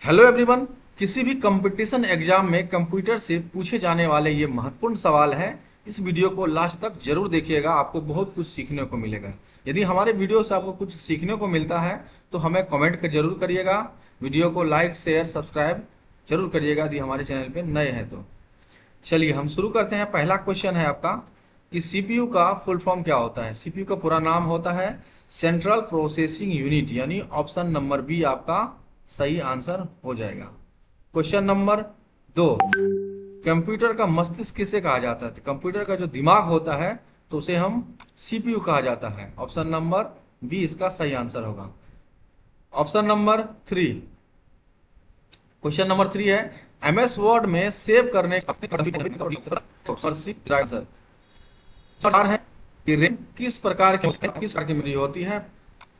Hello everyone. किसी भी competition exam में कंप्यूटर से पूछे जाने वाले ये महत्वपूर्ण सवाल है। इस वीडियो को लास्ट तक जरूर देखिएगा, आपको बहुत कुछ सीखने को मिलेगा। यदि हमारे वीडियो से आपको कुछ सीखने को मिलता है तो हमें कमेंट कर जरूर करिएगा। वीडियो को लाइक शेयर सब्सक्राइब जरूर करिएगा यदि हमारे चैनल पे नए हैं तो। चलिए हम शुरू करते हैं। पहला क्वेश्चन है आपका कि सीपीयू का फुल फॉर्म क्या होता है। सीपीयू का पूरा नाम होता है सेंट्रल प्रोसेसिंग यूनिट, यानी ऑप्शन नंबर बी आपका सही आंसर हो जाएगा। क्वेश्चन नंबर 2, कंप्यूटर का मस्तिष्क किसे कहा जाता है। तो कंप्यूटर का जो दिमाग होता है तो उसे हम सीपीयू कहा जाता है। ऑप्शन नंबर बी इसका सही आंसर होगा। ऑप्शन नंबर 3, क्वेश्चन नंबर 3 है एमएस वर्ड में सेव करने का है कि रैम किस प्रकार की मेमोरी होती है।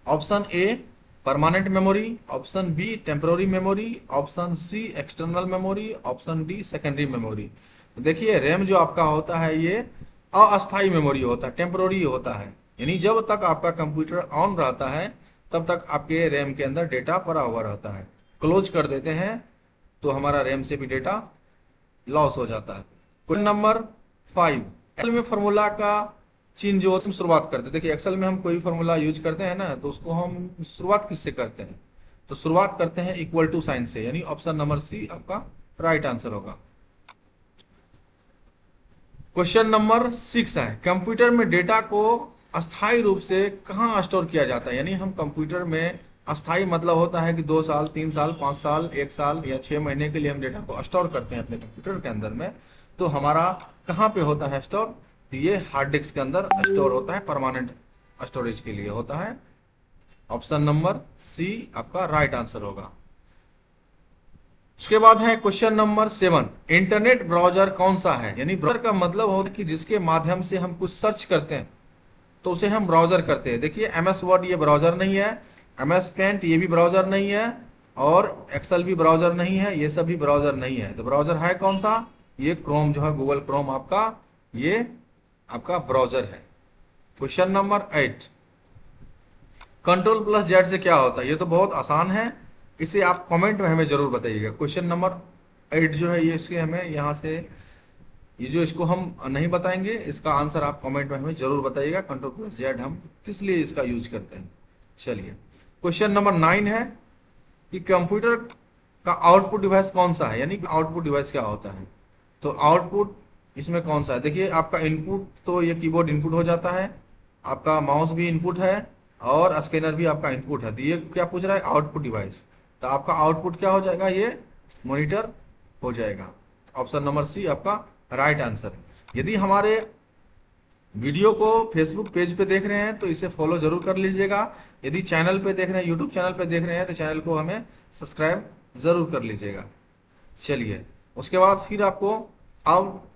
Option A permanent memory, option B temporary memory, option C external memory, option D secondary memory. तो देखिए रैम जो आपका होता है ये अस्थायी मेमोरी होता है, टेम्पररी होता है, यानी जब तक आपका कंप्यूटर ऑन रहता है तब तक आपके रैम के अंदर डेटा पड़ा हुआ रहता है। क्लोज कर देते हैं तो हमारा रैम से भी डेटा लॉस हो जाता है। क्वेश्चन नंबर 5, एक्सेल में फॉर्मूला का चिन्ह जो हम शुरुआत करते हैं। देखिए एक्सेल में हम कोई फॉर्मूला यूज करते हैं ना, तो उसको हम शुरुआत किससे करते हैं, तो शुरुआत करते हैं इक्वल टू साइन से, यानी ऑप्शन नंबर सी आपका राइट आंसर होगा। क्वेश्चन नंबर 6 है कंप्यूटर में डेटा को अस्थायी रूप से कहाँ स्टोर किया जाता है। यानी हम कंप्यूटर में अस्थायी मतलब होता है कि 2 साल 3 साल 5 साल 1 साल या 6 महीने के लिए हम डेटा को स्टोर करते हैं अपने कंप्यूटर के अंदर में। तो हमारा कहाँ पे होता है स्टोर, तो ये हार्ड डिस्क के अंदर स्टोर होता है, परमानेंट स्टोरेज के लिए होता है। ऑप्शन नंबर सी आपका राइट आंसर होगा। उसके बाद है क्वेश्चन नंबर 7, इंटरनेट ब्राउजर कौन सा है। यानी ब्राउजर का मतलब होता है कि जिसके माध्यम से हम कुछ सर्च करते हैं तो उसे हम ब्राउजर करते हैं। देखिए एमएस वर्ड ये ब्राउजर नहीं है, एमएस पेंट ये भी ब्राउजर नहीं है, और एक्सेल भी ब्राउजर नहीं है, ये सब भी ब्राउजर नहीं है। तो ब्राउजर है कौन सा, ये क्रोम जो है गूगल क्रोम आपका ये आपका ब्राउजर है। Question number 8, control plus Z से क्या होता है। ये तो बहुत आसान है, इसे आप कमेंट में हमें जरूर बताइएगा। क्वेश्चन नंबर 8 जो है ये इसके हमें यहाँ से ये जो इसको हम नहीं बताएंगे, इसका आंसर आप कमेंट में हमें जरूर बताइएगा। कंट्रोल प्लस जेड हम किस लिए इसका यूज करते हैं। चलिए क्वेश्चन नंबर 9 है कि कंप्यूटर का आउटपुट डिवाइस कौन सा है। यानी आउटपुट डिवाइस क्या होता है, तो आउटपुट इसमें कौन सा है। देखिए आपका इनपुट तो ये कीबोर्ड इनपुट हो जाता है, आपका माउस भी इनपुट है और स्कैनर भी आपका इनपुट है। तो ये क्या पूछ रहा है, आउटपुट डिवाइस। तो आपका आउटपुट क्या हो जाएगा, ये मॉनिटर हो जाएगा। ऑप्शन नंबर सी आपका राइट आंसर। यदि हमारे वीडियो को फेसबुक पेज पे देख रहे हैं तो इसे फॉलो जरूर कर लीजिएगा। यदि चैनल पे देख रहे हैं, यूट्यूब चैनल पे देख रहे हैं तो चैनल को हमें सब्सक्राइब जरूर कर लीजिएगा। चलिए उसके बाद फिर आपको अब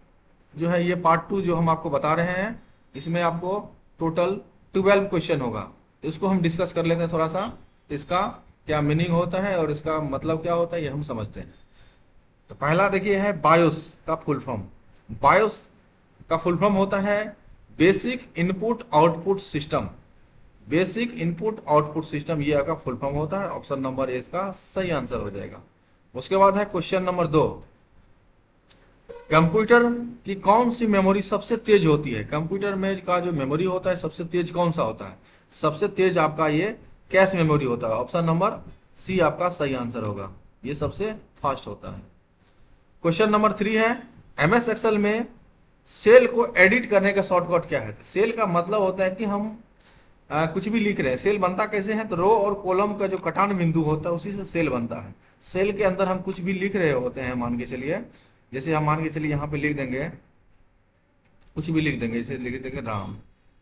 जो है ये पार्ट 2 जो हम आपको बता रहे हैं, इसमें आपको टोटल 12 क्वेश्चन होगा। तो इसको हम डिस्कस कर लेते हैं थोड़ा सा, इसका क्या मीनिंग होता है और इसका मतलब क्या होता है ये हम समझते हैं। तो पहला देखिए है बायोस का फुल फॉर्म। बायोस का फुल फॉर्म होता है basic input output system. Basic input output system ये आपका फुल फॉर्म होता है। ऑप्शन नंबर ए इसका सही आंसर हो जाएगा। उसके बाद है क्वेश्चन नंबर 2, कंप्यूटर की कौन सी मेमोरी सबसे तेज होती है। कंप्यूटर में का जो मेमोरी होता है सबसे तेज कौन सा होता है, सबसे तेज आपका ये कैश मेमोरी होता है। ऑप्शन नंबर सी आपका सही आंसर होगा, ये सबसे फास्ट होता है। क्वेश्चन नंबर 3 है एमएस एक्सेल में सेल को एडिट करने का शॉर्टकट क्या है। सेल का मतलब होता है कि हम कुछ भी लिख रहे हैं। सेल बनता कैसे है, तो रो और कॉलम का जो कटान बिंदु होता है उसी से सेल बनता है। सेल के अंदर हम कुछ भी लिख रहे होते हैं, मान के चलिए जैसे हम मान के चलिए यहाँ पे लिख देंगे, कुछ भी लिख देंगे, जैसे लिख देंगे राम,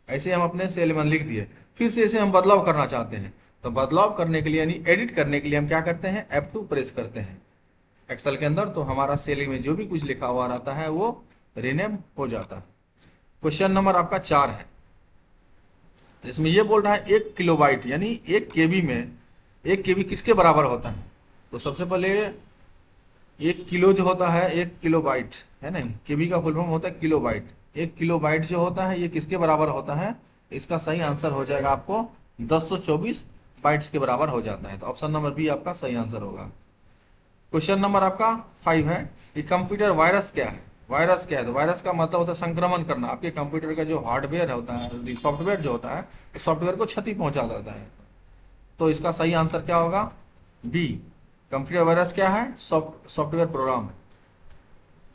ऐसे हम अपने सेल में लिख दिए। फिर से इसे हम बदलाव करना चाहते हैं, तो बदलाव करने के लिए यानी एडिट करने के लिए हम क्या करते हैं, F2 प्रेस करते हैं एक्सेल के अंदर। तो हमारा सेल में जो भी कुछ लिखा हुआ रहता है वो रीनेम हो जाता है। क्वेश्चन नंबर आपका 4 है, तो इसमें ये बोल रहा है 1 किलोबाइट यानी 1 केबी में 1 केबी किसके बराबर होता है। तो सबसे पहले 1 किलो जो होता है 1 किलोबाइट है ना, केबी का फुल फॉर्म होता है किलोबाइट। 1 किलोबाइट जो होता है ये किसके बराबर होता है, इसका सही आंसर हो जाएगा आपको 1024 बाइट्स के बराबर हो जाता है। तो ऑप्शन नंबर बी आपका सही आंसर होगा। क्वेश्चन नंबर आपका 5 है कि कंप्यूटर वायरस क्या है। वायरस क्या है, तो वायरस का मतलब होता है संक्रमण करना। आपके कंप्यूटर का जो हार्डवेयर होता है, सॉफ्टवेयर जो होता है, तो सॉफ्टवेयर को क्षति पहुंचा देता है। तो इसका सही आंसर क्या होगा, बी। कंप्यूटर वायरस क्या है, सॉफ्टवेयर प्रोग्राम है।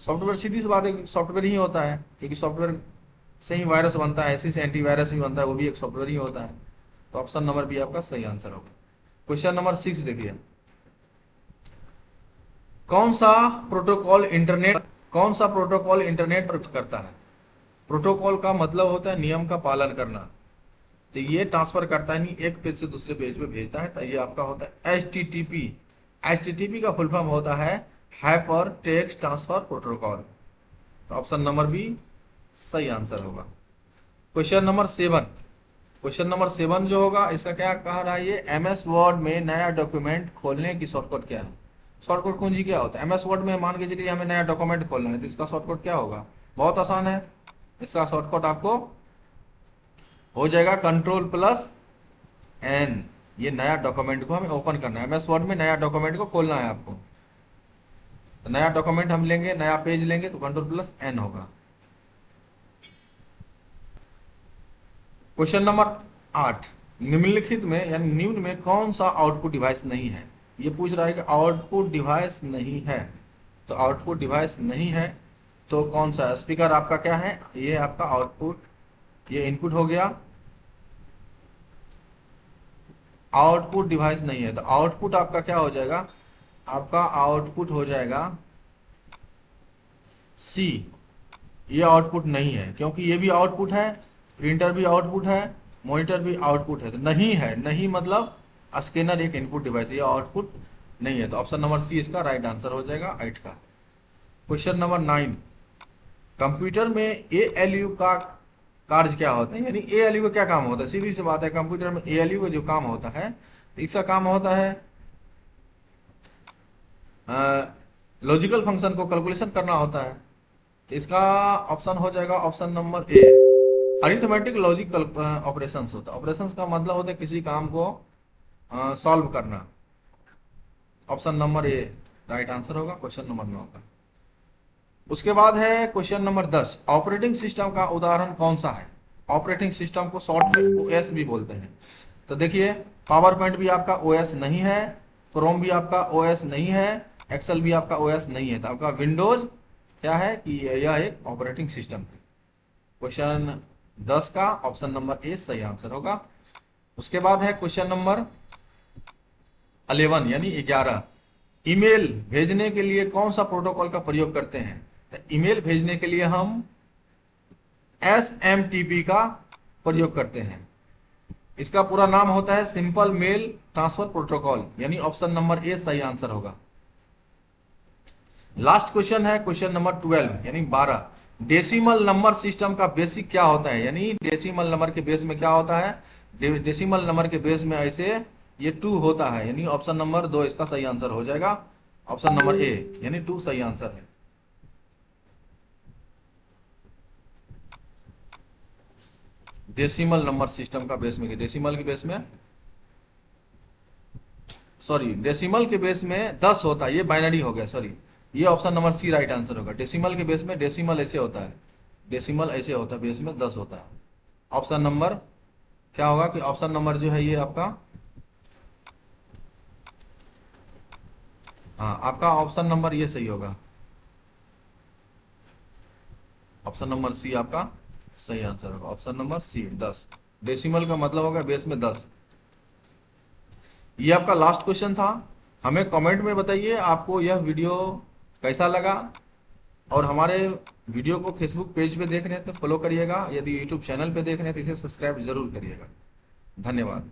सॉफ्टवेयर सीधी सी बात है, सॉफ्टवेयर ही होता है, क्योंकि सॉफ्टवेयर से ही वायरस बनता है, इसी से एंटीवायरस भी बनता है, वो भी एक सॉफ्टवेयर ही होता है। तो ऑप्शन नंबर बी आपका सही आंसर होगा। क्वेश्चन नंबर 6 देखिए, कौन सा प्रोटोकॉल इंटरनेट पर करता है। प्रोटोकॉल का मतलब होता है नियम का पालन करना। तो ये ट्रांसफर करता है नहीं, एक पेज से दूसरे पेज पे भेजता है। तो ये आपका होता है HTTP। HTTP का फुल फॉर्म होता है हाइपर टेक्स्ट ट्रांसफर प्रोटोकॉल। तो ऑप्शन नंबर बी सही आंसर होगा। क्वेश्चन नंबर 7, क्वेश्चन नंबर 7 जो होगा, इसका क्या कह रहा है, ये MS वर्ड में नया डॉक्यूमेंट खोलने की शॉर्टकट क्या है। शॉर्टकट कुंजी क्या होता है। MS वर्ड में मान के चलिए हमें नया डॉक्यूमेंट खोलना है, तो इसका शॉर्टकट क्या होगा, बहुत आसान है। इसका शॉर्टकट आपको हो जाएगा Ctrl+N। ये नया डॉक्यूमेंट को हमें ओपन करना है, MS वर्ड में नया डॉक्यूमेंट को खोलना है आपको। तो नया डॉक्यूमेंट हम लेंगे, नया पेज लेंगे, तो Ctrl+N होगा। क्वेश्चन नंबर 8, निम्नलिखित में यानी निम्न में कौन सा आउटपुट डिवाइस नहीं है। ये पूछ रहा है कि आउटपुट डिवाइस नहीं है, तो आउटपुट डिवाइस नहीं है तो कौन सा। स्पीकर आपका क्या है, ये आपका आउटपुट, ये इनपुट हो गया, आउटपुट डिवाइस नहीं है। तो आउटपुट आपका क्या हो जाएगा, आपका आउटपुट हो जाएगा सी। ये आउटपुट नहीं है, क्योंकि ये भी आउटपुट है, प्रिंटर भी आउटपुट है, मॉनिटर भी आउटपुट है। तो नहीं है, नहीं मतलब स्कैनर एक इनपुट डिवाइस, ये आउटपुट नहीं है। तो ऑप्शन नंबर सी इसका राइट आंसर हो जाएगा 8 का। क्वेश्चन नंबर 9, कंप्यूटर में ALU का कार्य क्या होता है, यानी ALU का क्या काम होता है। सीधी सी बात है, कंप्यूटर में ALU का जो काम होता है, तो इसका काम होता है लॉजिकल फंक्शन को कैलकुलेशन करना होता है। तो इसका ऑप्शन हो जाएगा option number A, arithmetic logical operations होता है। ऑपरेशंस का मतलब होता है किसी काम को सॉल्व करना। Option number A right answer होगा क्वेश्चन नंबर 9 का। उसके बाद है क्वेश्चन नंबर 10, ऑपरेटिंग सिस्टम का उदाहरण कौन सा है। ऑपरेटिंग सिस्टम को शॉर्ट में OS भी बोलते हैं। तो देखिए, पावर पॉइंट भी आपका OS नहीं है, क्रोम भी आपका OS नहीं है, एक्सेल भी आपका OS नहीं है। तो आपका विंडोज क्या है कि यह एक ऑपरेटिंग सिस्टम है। क्वेश्चन 10 का ऑप्शन नंबर ए सही आंसर होगा। उसके बाद है क्वेश्चन नंबर 11 यानी 11, ईमेल भेजने के लिए कौन सा प्रोटोकॉल का प्रयोग करते हैं। तो ईमेल भेजने के लिए हम SMTP का प्रयोग करते हैं। इसका पूरा नाम होता है सिंपल मेल ट्रांसफर प्रोटोकॉल, यानी ऑप्शन नंबर ए सही आंसर होगा। लास्ट क्वेश्चन है क्वेश्चन नंबर 12 यानी 12, डेसिमल नंबर सिस्टम का बेसिक क्या होता है। यानी डेसिमल नंबर के बेस में क्या होता है, डेसिमल नंबर के बेस में ऐसे ये 2 होता है, यानी ऑप्शन नंबर 2 इसका सही आंसर हो जाएगा। ऑप्शन नंबर ए यानी 2 सही आंसर है। डेसिमल नंबर सिस्टम का बेस में, डेसिमल के बेस में, सॉरी डेसिमल के बेस में 10 होता है, ये बाइनरी हो गया, सॉरी ये option number C right answer होगा। डेसिमल के बेस में, डेसिमल ऐसे होता है, डेसिमल ऐसे होता है, बेस में 10 होता है। ऑप्शन नंबर क्या होगा कि ऑप्शन नंबर जो है ये आपका, हाँ आपका ऑप्शन नंबर ये सही होगा, ऑप्शन नंबर सी आपका सही आंसर होगा। ऑप्शन नंबर सी 10, डेसिमल का मतलब होगा बेस में 10। ये आपका लास्ट क्वेश्चन था। हमें कमेंट में बताइए आपको यह वीडियो कैसा लगा, और हमारे वीडियो को फेसबुक पेज पे देख रहे हैं तो फॉलो करिएगा, यदि यूट्यूब चैनल पे देख रहे हैं तो इसे सब्सक्राइब जरूर करिएगा। धन्यवाद।